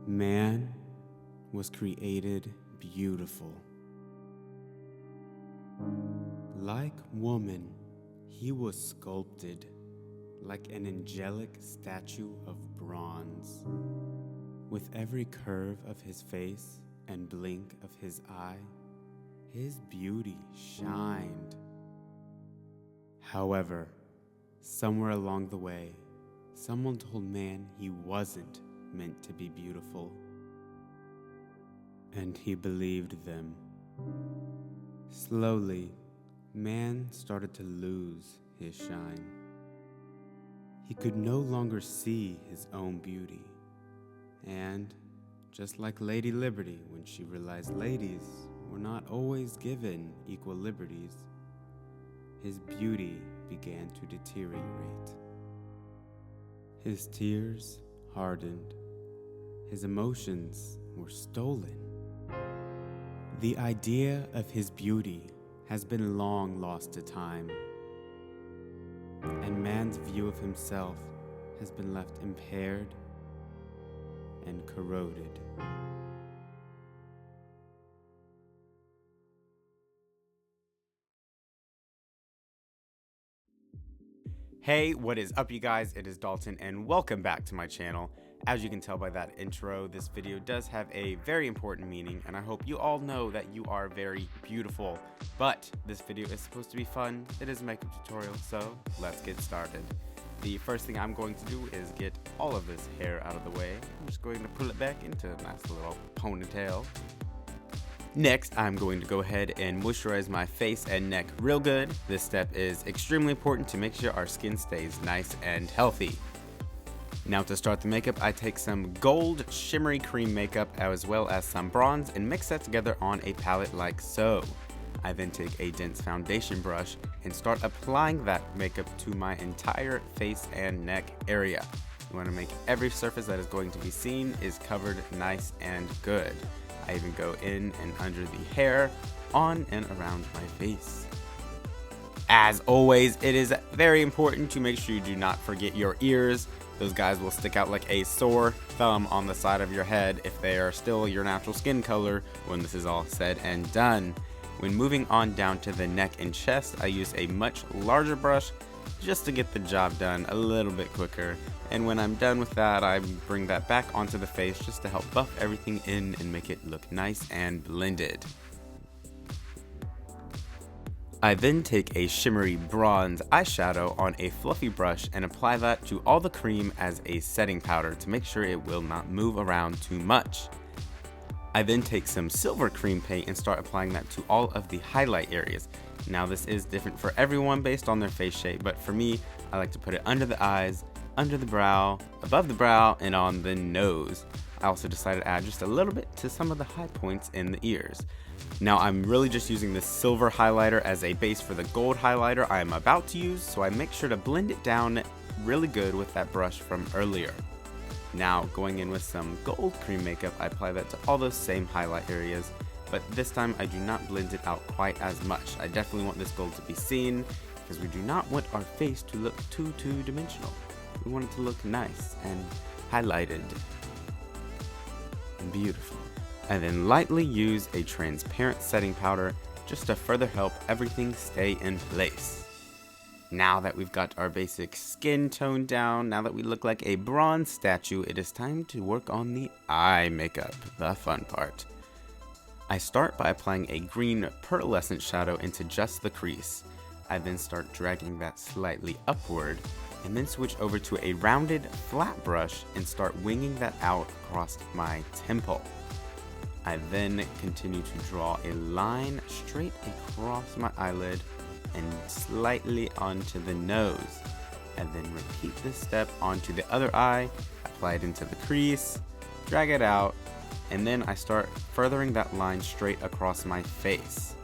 Man was created beautiful. Like woman, he was sculpted like an angelic statue of bronze. With every curve of his face and blink of his eye, his beauty shined. However, somewhere along the way, someone told man he wasn't meant to be beautiful. And he believed them. Slowly, man started to lose his shine. He could no longer see his own beauty. And just like Lady Liberty, when she realized ladies were not always given equal liberties, his beauty began to deteriorate. His tears hardened. His emotions were stolen. The idea of his beauty has been long lost to time, and man's view of himself has been left impaired and corroded. Hey, what is up, you guys? It is Dalton, and welcome back to my channel. As you can tell by that intro, this video does have a very important meaning, and I hope you all know that you are very beautiful. But this video is supposed to be fun. It is a makeup tutorial, so let's get started. The first thing I'm going to do is get all of this hair out of the way. I'm just going to pull it back into a nice little ponytail. Next, I'm going to go ahead and moisturize my face and neck real good. This step is extremely important to make sure our skin stays nice and healthy. Now to start the makeup, I take some gold shimmery cream makeup as well as some bronze and mix that together on a palette like so. I then take a dense foundation brush and start applying that makeup to my entire face and neck area. You want to make every surface that is going to be seen is covered nice and good. I even go in and under the hair, on and around my face. As always, it is very important to make sure you do not forget your ears. Those guys will stick out like a sore thumb on the side of your head if they are still your natural skin color when this is all said and done. When moving on down to the neck and chest, I use a much larger brush just to get the job done a little bit quicker. And when I'm done with that, I bring that back onto the face just to help buff everything in and make it look nice and blended. I then take a shimmery bronze eyeshadow on a fluffy brush and apply that to all the cream as a setting powder to make sure it will not move around too much. I then take some silver cream paint and start applying that to all of the highlight areas. Now this is different for everyone based on their face shape, but for me, I like to put it under the eyes, under the brow, above the brow, and on the nose. I also decided to add just a little bit to some of the high points in the ears. Now I'm really just using this silver highlighter as a base for the gold highlighter I am about to use, so I make sure to blend it down really good with that brush from earlier. Now going in with some gold cream makeup, I apply that to all those same highlight areas, but this time I do not blend it out quite as much. I definitely want this gold to be seen because we do not want our face to look too two-dimensional. We want it to look nice and highlighted and beautiful. And then lightly use a transparent setting powder just to further help everything stay in place. Now that we've got our basic skin tone down, now that we look like a bronze statue, it is time to work on the eye makeup, the fun part. I start by applying a green pearlescent shadow into just the crease. I then start dragging that slightly upward, and then switch over to a rounded, flat brush and start winging that out across my temple. I then continue to draw a line straight across my eyelid and slightly onto the nose. And then repeat this step onto the other eye, apply it into the crease, drag it out, and then I start furthering that line straight across my face.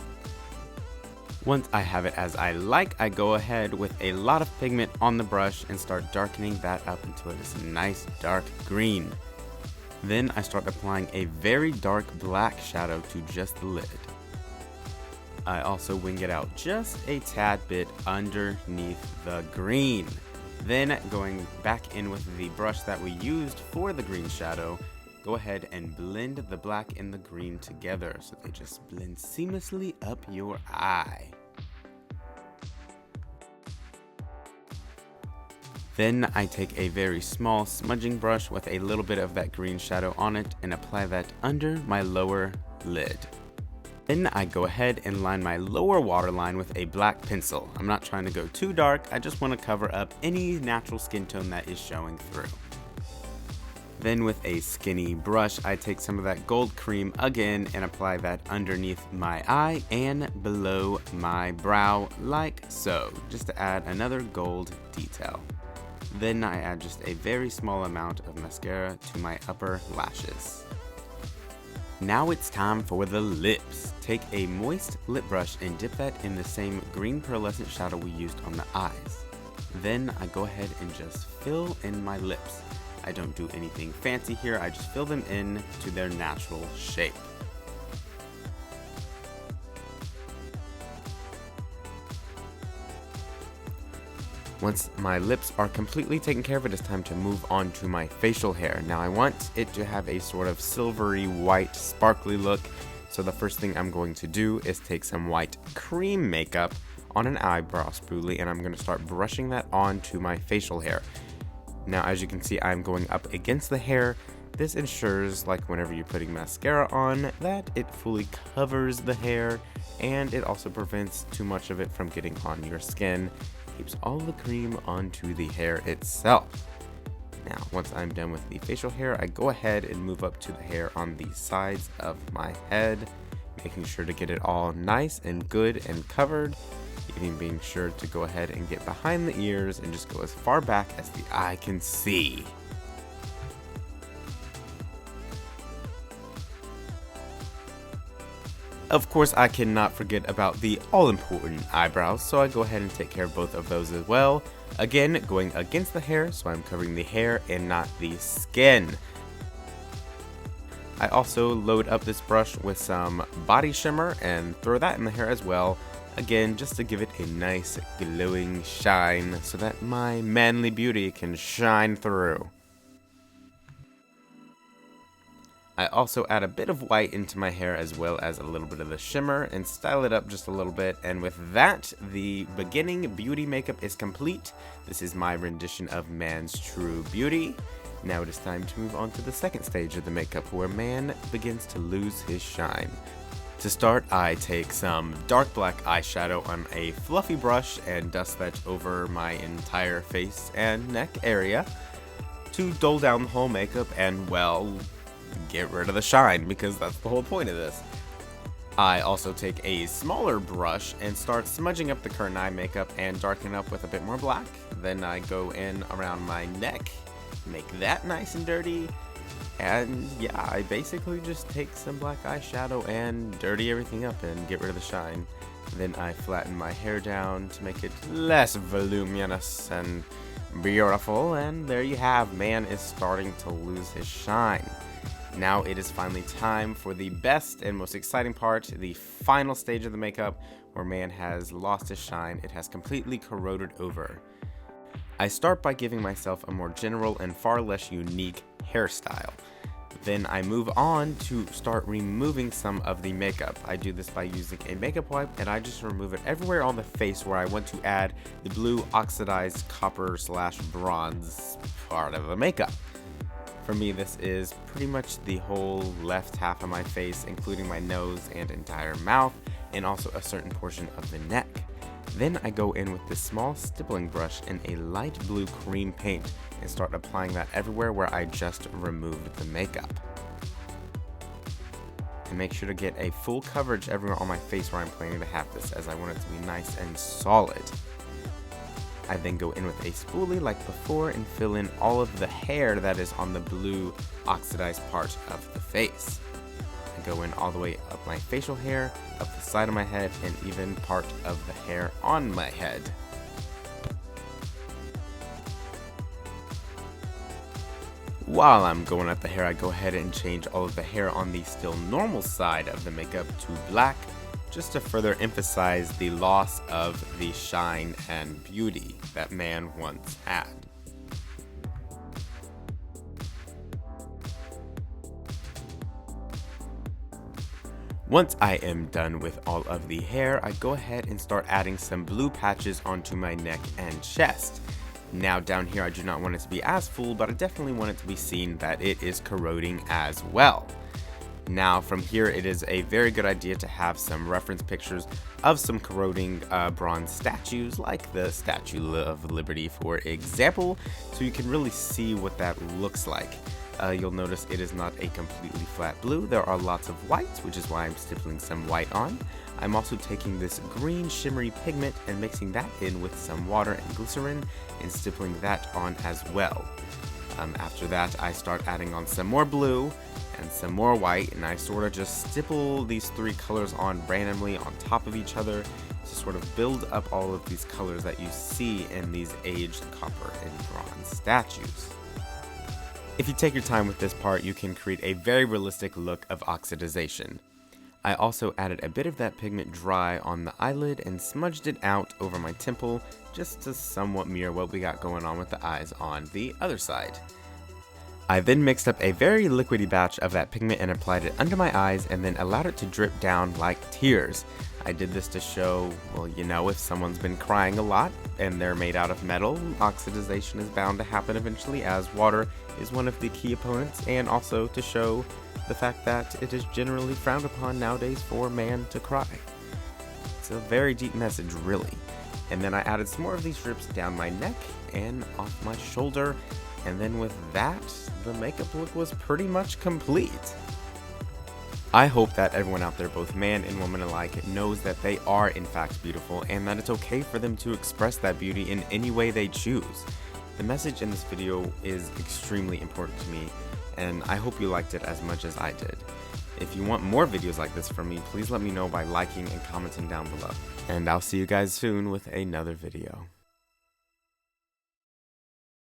Once I have it as I like, I go ahead with a lot of pigment on the brush and start darkening that up until it is a nice dark green. Then I start applying a very dark black shadow to just the lid. I also wing it out just a tad bit underneath the green. Then going back in with the brush that we used for the green shadow, go ahead and blend the black and the green together so they just blend seamlessly up your eye. Then I take a very small smudging brush with a little bit of that green shadow on it and apply that under my lower lid. Then I go ahead and line my lower waterline with a black pencil. I'm not trying to go too dark, I just want to cover up any natural skin tone that is showing through. Then with a skinny brush, I take some of that gold cream again and apply that underneath my eye and below my brow like so, just to add another gold detail. Then I add just a very small amount of mascara to my upper lashes. Now it's time for the lips. Take a moist lip brush and dip that in the same green pearlescent shadow we used on the eyes. Then I go ahead and just fill in my lips. I don't do anything fancy here, I just fill them in to their natural shape. Once my lips are completely taken care of, it is time to move on to my facial hair. Now I want it to have a sort of silvery white sparkly look, so the first thing I'm going to do is take some white cream makeup on an eyebrow spoolie and I'm going to start brushing that onto my facial hair. Now as you can see, I'm going up against the hair. This ensures, like whenever you're putting mascara on, that it fully covers the hair and it also prevents too much of it from getting on your skin. Keeps all the cream onto the hair itself. Now, once I'm done with the facial hair, I go ahead and move up to the hair on the sides of my head, making sure to get it all nice and good and covered, even being sure to go ahead and get behind the ears and just go as far back as the eye can see. Of course, I cannot forget about the all-important eyebrows, so I go ahead and take care of both of those as well. Again, going against the hair, so I'm covering the hair and not the skin. I also load up this brush with some body shimmer and throw that in the hair as well. Again, just to give it a nice glowing shine so that my manly beauty can shine through. I also add a bit of white into my hair as well as a little bit of the shimmer and style it up just a little bit, and with that, the beginning beauty makeup is complete. This is my rendition of man's true beauty. Now it is time to move on to the second stage of the makeup where man begins to lose his shine. To start, I take some dark black eyeshadow on a fluffy brush and dust that over my entire face and neck area to dull down the whole makeup and, well, get rid of the shine, because that's the whole point of this. I also take a smaller brush and start smudging up the current eye makeup and darken up with a bit more black. Then I go in around my neck, make that nice and dirty, and yeah, I basically just take some black eyeshadow and dirty everything up and get rid of the shine. Then I flatten my hair down to make it less voluminous and beautiful, and there you have, man is starting to lose his shine. Now it is finally time for the best and most exciting part, the final stage of the makeup, where man has lost his shine. It has completely corroded over. I start by giving myself a more general and far less unique hairstyle. Then I move on to start removing some of the makeup. I do this by using a makeup wipe, and I just remove it everywhere on the face where I want to add the blue oxidized copper / bronze part of the makeup. For me, this is pretty much the whole left half of my face, including my nose and entire mouth, and also a certain portion of the neck. Then I go in with this small stippling brush in a light blue cream paint and start applying that everywhere where I just removed the makeup. And make sure to get a full coverage everywhere on my face where I'm planning to have this, as I want it to be nice and solid. I then go in with a spoolie like before and fill in all of the hair that is on the blue oxidized part of the face. I go in all the way up my facial hair, up the side of my head, and even part of the hair on my head. While I'm going at the hair, I go ahead and change all of the hair on the still normal side of the makeup to black, just to further emphasize the loss of the shine and beauty that man once had. Once I am done with all of the hair, I go ahead and start adding some blue patches onto my neck and chest. Now down here I do not want it to be as full, but I definitely want it to be seen that it is corroding as well. Now from here it is a very good idea to have some reference pictures of some corroding bronze statues, like the Statue of Liberty for example, so you can really see what that looks like. You'll notice it is not a completely flat blue. There are lots of whites, which is why I'm stippling some white on. I'm also taking this green shimmery pigment and mixing that in with some water and glycerin and stippling that on as well. After that, I start adding on some more blue and some more white, and I sort of just stipple these three colors on randomly on top of each other to sort of build up all of these colors that you see in these aged copper and bronze statues. If you take your time with this part, you can create a very realistic look of oxidization. I also added a bit of that pigment dry on the eyelid and smudged it out over my temple just to somewhat mirror what we got going on with the eyes on the other side. I then mixed up a very liquidy batch of that pigment and applied it under my eyes and then allowed it to drip down like tears. I did this to show, well, you know, if someone's been crying a lot and they're made out of metal, oxidization is bound to happen eventually, as water is one of the key opponents, and also to show the fact that it is generally frowned upon nowadays for a man to cry. It's a very deep message, really. And then I added some more of these drips down my neck and off my shoulder, and then with that, the makeup look was pretty much complete. I hope that everyone out there, both man and woman alike, knows that they are in fact beautiful and that it's okay for them to express that beauty in any way they choose. The message in this video is extremely important to me, and I hope you liked it as much as I did. If you want more videos like this from me, please let me know by liking and commenting down below. And I'll see you guys soon with another video.